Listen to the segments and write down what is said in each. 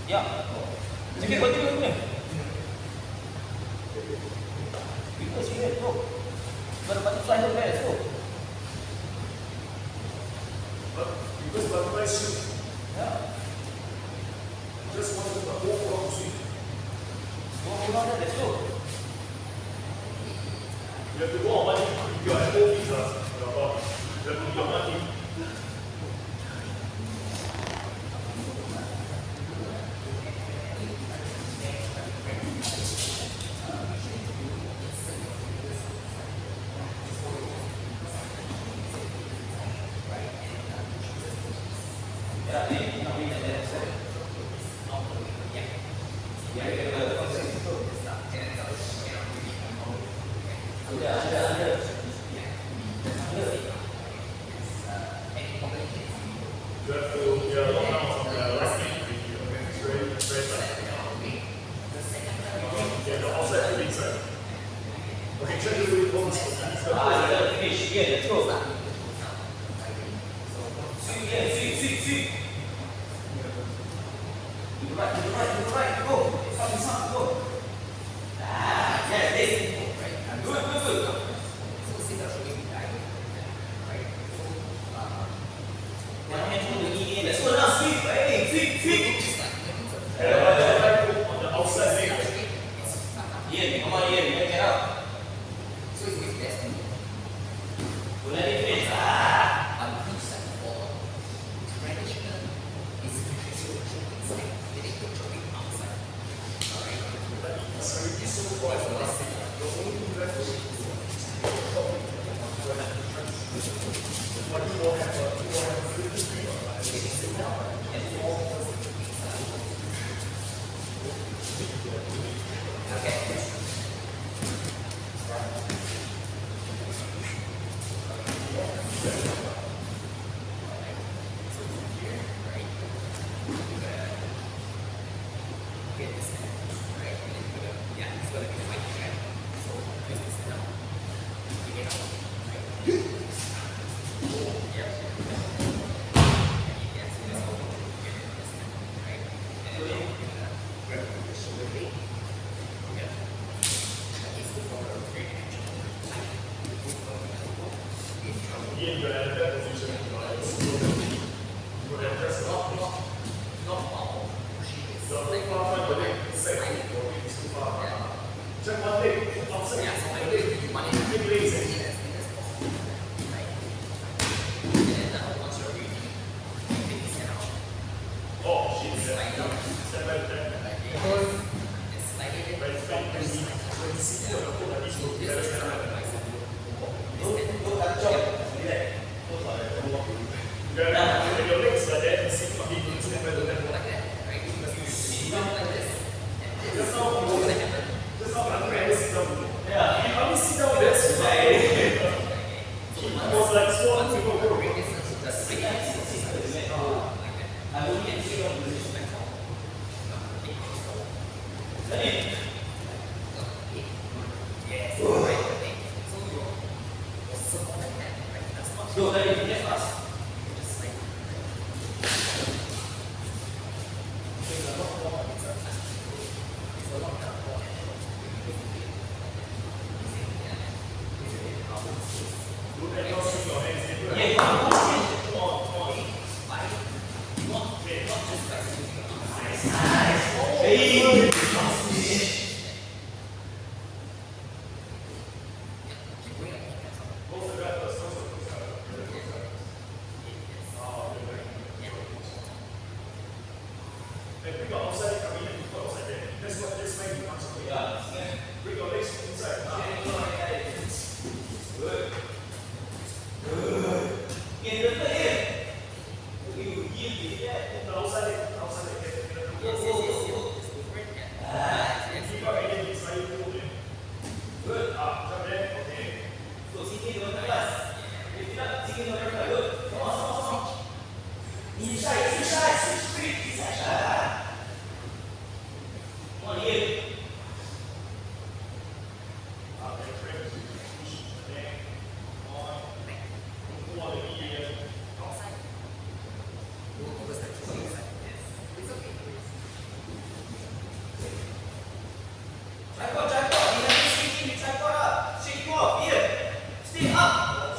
Yeah. Sikit continue ni. Because here, bro. Butterfly the best, bro. Because butterfly shoot. Yeah. Just want to walk around the street. Go around there, let's go. You have to go on one knee. If you are at both knees, you have to be on one knee.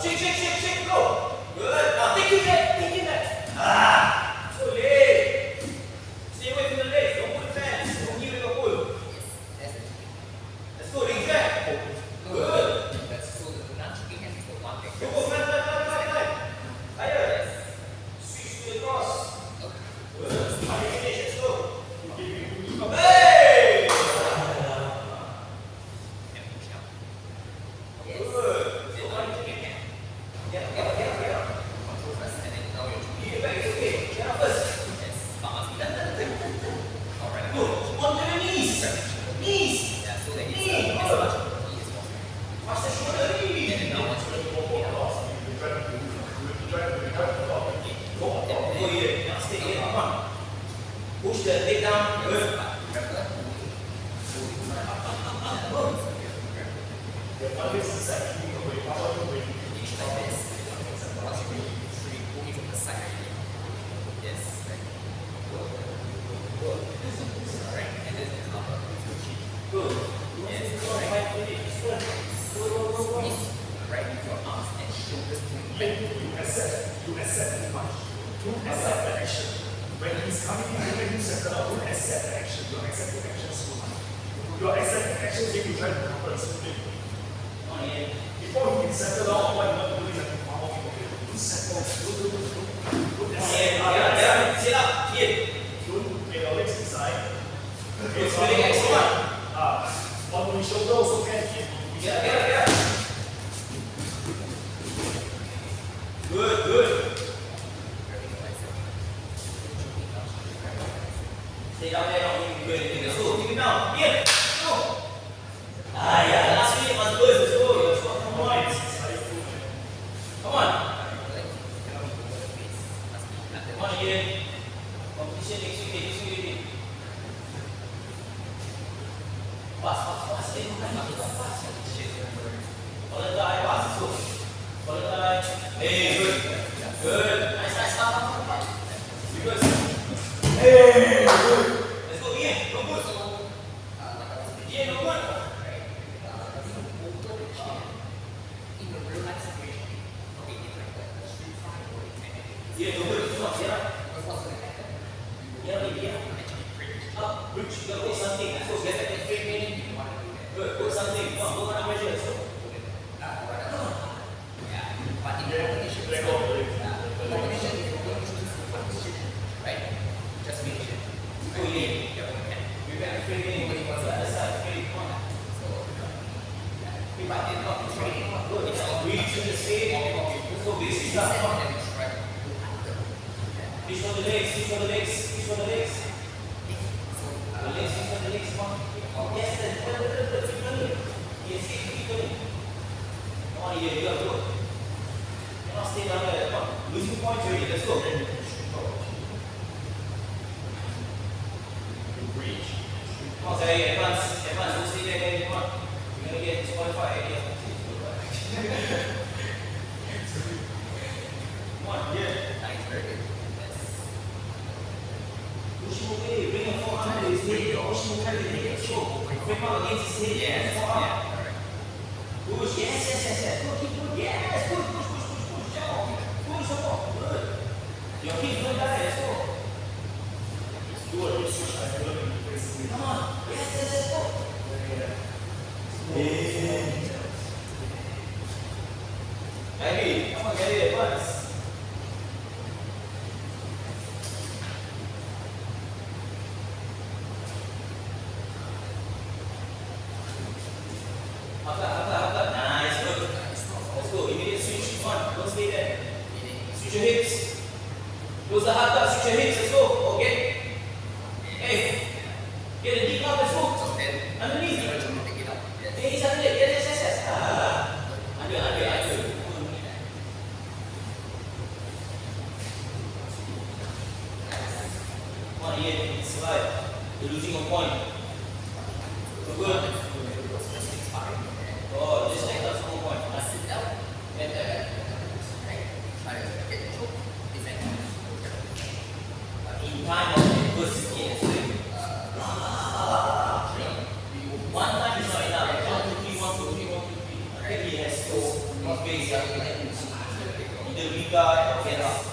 Shake, go. Good. Now take your neck. Ah, so late. Stay away from the legs. Don't pull the fans. Don't give it a pull. Let's go, legs back. Good. Go, fly. Higher. Switch to the cross. Good. Let's go. Hey! Good. Get back, it's okay. Get up first. Go. On to the knees. Knees. Knee. Watch the shoulder. Knee. Go here. Now stay here. Come on. Push the leg down. Good. Good. You accept the punch. You accept the action. When he's coming in, you make him settle out. You accept the action. You accept the action so much. You accept the action, then you try to counter the split. Before he can settle out, what you want to do is have to power him. You settle. Don't accept. Sit up. Here. Don't get your legs inside. Okay, It's really excellent. On the shoulder also can. Get up. Good. Stay down there. Good. Let's go. Take it down. Here. Go. Yeah. Last minute must go. Let's go. Let's go. Come on. Come on here. Competition next week. Pass. Follow the eye. Pass. Let's go. Follow the eye. Hey, good. Nice. Up. Good. Hey, good. Let's go, Ian. Go good. Ian, go good. Ian, go good. Come on, get up. Up. Reach. Go something. Let's go. Get that straight. Good. Go something. Come on, go on measure. Let's go. Reach for the legs. The legs, come on. Yes, keep going. Yes, keep going. Come on, here, go. Cannot stay down there, come on. Losing points already, let's go. Come on, Zai, advance, don't stay there, come on. You're going to get disqualified. Come on, here. Push him away, bring him forward to his head, push him kind of hit, go. Bring him against his head, push, yes. Go, keep going, yes, push. Push, come on, good. Your feet don't die, let's go. Come on, yes, let's go. Ivy, come on, get it at once. Up. Nice, good. Let's go. Immediate switch. Come on, don't stay there. Switch your hips. Close the heart up, switch your hips. Let's go. Okay. Hey. Get a deep up. Let's go. Underneath. Hey, he's under it. Yes. Under. Come on, Ian. Survive. You're losing a point. Good. Oh, just like that's 1 point. In time of the first skill, one time is not enough. 1, 2, 3. I think he has to face guard, okay lah.